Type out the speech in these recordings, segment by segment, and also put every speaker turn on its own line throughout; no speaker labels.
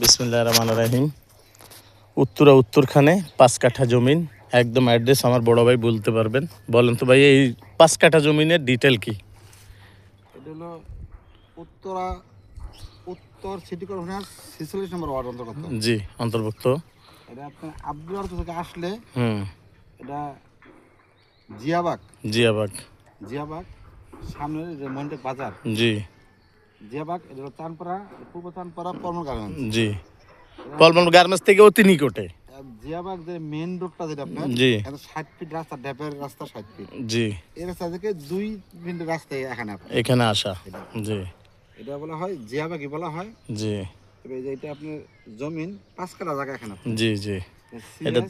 বিসমিল্লাহির রহমানির রহিম। উত্তরা উত্তরখানে 5 কাঠা জমিন, একদম অ্যাড্রেস আমার বড় ভাই বলতে পারবেন। বলেন তো ভাই, এই 5 কাঠা জমিনের ডিটেল কি?
এটা হলো উত্তরা উত্তর সিটি কর্পোরেশনের 46 নম্বর ওয়ার্ড অন্তর্গত।
জি, অন্তর্ভুক্ত।
এটা আপনার আব্দুল থেকে আসলে
হুম।
এটা জিয়াবাগ
জিয়াবাগ।
জিয়াবাগ সামনের যে মন্টেক বাজার।
জি
জিয়াবাগ এটা হলো চানপাড়া, পূর্ব চানপাড়া পরমল গার্মেন্টস।
জি, পলমল গার্মেন্টস থেকে অতি নিকটে।
জিয়াবাগ যে মেন রোডটা যেটা আপনার,
জি,
এটা 60 ফিট রাস্তা, ড্যাপের রাস্তা 60 ফিট।
জি,
এই রাস্তা থেকে 2 মিনিট রাস্তায়
এখানে আসা। জি,
এটা বলা হয় জিয়াবাগই বলা হয়।
জি,
তবে এই যে এটা আপনার জমিন 5 কাঠা জায়গা এখানে।
জি, জি, এটা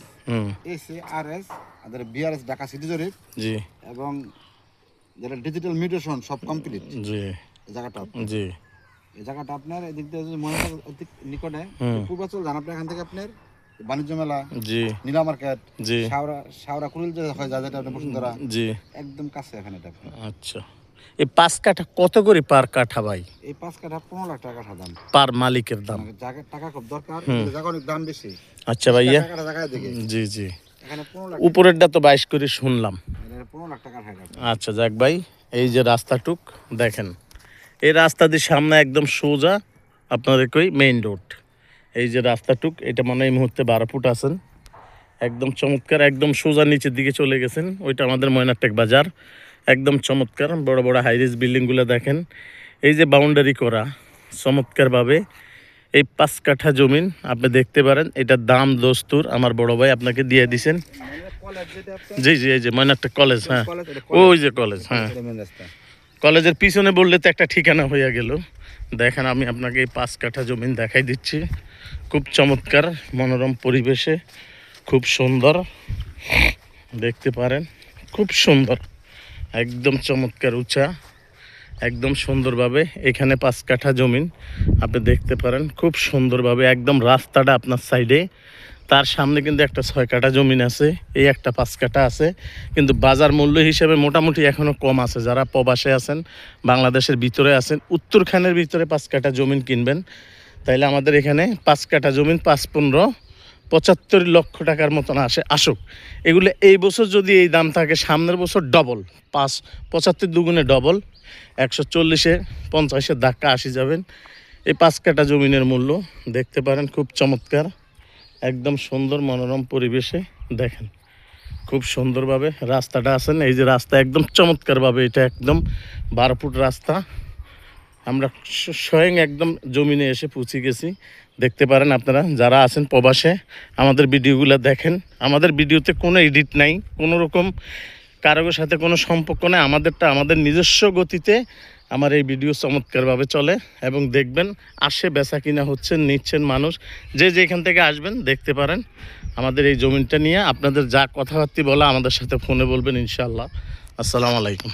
এসএআরএস আর বিআরএস ঢাকা সিটি জরিপ।
জি,
এবং যেটা ডিজিটাল মিউটেশন সব কমপ্লিট।
জি,
এই জায়গাটা
জি,
এই জায়গাটা আপনার এদিক দিয়ে যদি মনে করেন নিকটে পূর্বাচল যান আপনি, এখান থেকে আপনার বাণিজ্য মেলা,
জি,
নীলা মার্কেট,
জি,
শাওরা কুড়িল যে হয় যা যেটা আপনার বসুন্ধরা,
জি,
একদম কাছে এখানে এটা।
আচ্ছা, এই 5 কাঠা কত করে পার কাঠা ভাই?
এই 5 কাঠা 15 লাখ টাকা দাম,
পার মালিকের দাম।
জায়গা টাকা খুব দরকার, জায়গা অনেক দাম বেশি।
আচ্ছা ভাইয়া,
জায়গায় দেখে
জি জি,
এখানে 15 লাখ,
উপরেরটা তো 22 করে শুনলাম।
15 লাখ টাকা হয়।
আচ্ছা যাক ভাই, এই যে রাস্তাটুক দেখেন, এই রাস্তা দিয়ে সামনে একদম সোজা আপনাদের কই মেইন রোড। এই যে রাস্তাটুক, এটা মনে হয় এই মুহূর্তে 12 ফুট আছেন, একদম চমৎকার, একদম সোজা নিচের দিকে চলে গেছেন। ওইটা আমাদের ময়নারটেক বাজার, একদম চমৎকার। বড় বড় হাইরিজ বিল্ডিংগুলো দেখেন। এই যে বাউন্ডারি করা চমৎকারভাবে, এই 5 কাঠা জমিন আপনি দেখতে পারেন। এটার দাম দস্তুর আমার বড় ভাই আপনাকে দিয়ে দিছেন। জি জি, এই যে ময়নারটেক কলেজ, হ্যাঁ ওই যে কলেজ, হ্যাঁ কলেজের পিছনে বললে তো একটা ঠিকানা হইয়া গেল। দেখেন আমি আপনাকে এই 5 কাঠা জমিন দেখাই দিচ্ছি, খুব চমৎকার মনোরম পরিবেশে, খুব সুন্দর দেখতে পারেন, খুব সুন্দর, একদম চমৎকার উঁচা, একদম সুন্দরভাবে এখানে 5 কাঠা জমিন আপনি দেখতে পারেন খুব সুন্দরভাবে। একদম রাস্তাটা আপনার সাইডে, তার সামনে কিন্তু একটা 6 কাঠা জমিন আছে, এই একটা 5 কাঠা আছে। কিন্তু বাজার মূল্য হিসেবে মোটামুটি এখনও কম আছে। যারা প্রবাসে আছেন, বাংলাদেশের ভিতরে আছেন, উত্তরখানের ভিতরে 5 কাঠা জমিন কিনবেন, তাইলে আমাদের এখানে 5 কাঠা জমিন 5-15-75 লক্ষ টাকার মতন আসুক। এগুলো এই বছর যদি এই দাম থাকে, সামনের বছর ডবল, 75 দুগুণে ডবল, 140-50 ধাক্কা আসি যাবেন। এই 5 কাঠা জমিনের মূল্য দেখতে পারেন, খুব চমৎকার, একদম সুন্দর মনোরম পরিবেশে দেখেন খুব সুন্দরভাবে রাস্তাটা আছেন। এই যে রাস্তা একদম চমৎকারভাবে, এটা একদম 12 ফুট রাস্তা। আমরা স্বয়ং একদম জমিনে এসে পৌঁছে গেছি। দেখতে পারেন আপনারা যারা আছেন প্রবাসে, আমাদের ভিডিওগুলো দেখেন। আমাদের ভিডিওতে কোনো এডিট নাই, কোনো রকম কারোর সাথে কোনো সম্পর্ক নেই। আমাদেরটা আমাদের নিজস্ব গতিতে আমার এই ভিডিও চমৎকারভাবে চলে। এবং দেখবেন আসে বেচা কিনা হচ্ছে, নিচ্ছেন মানুষ। যে যেখান থেকে আসবেন দেখতে পারেন আমাদের এই জমিনটা নিয়ে। আপনাদের যা কথাবার্তা বলা আমাদের সাথে ফোনে বলবেন ইনশাআল্লাহ। আসসালামু আলাইকুম।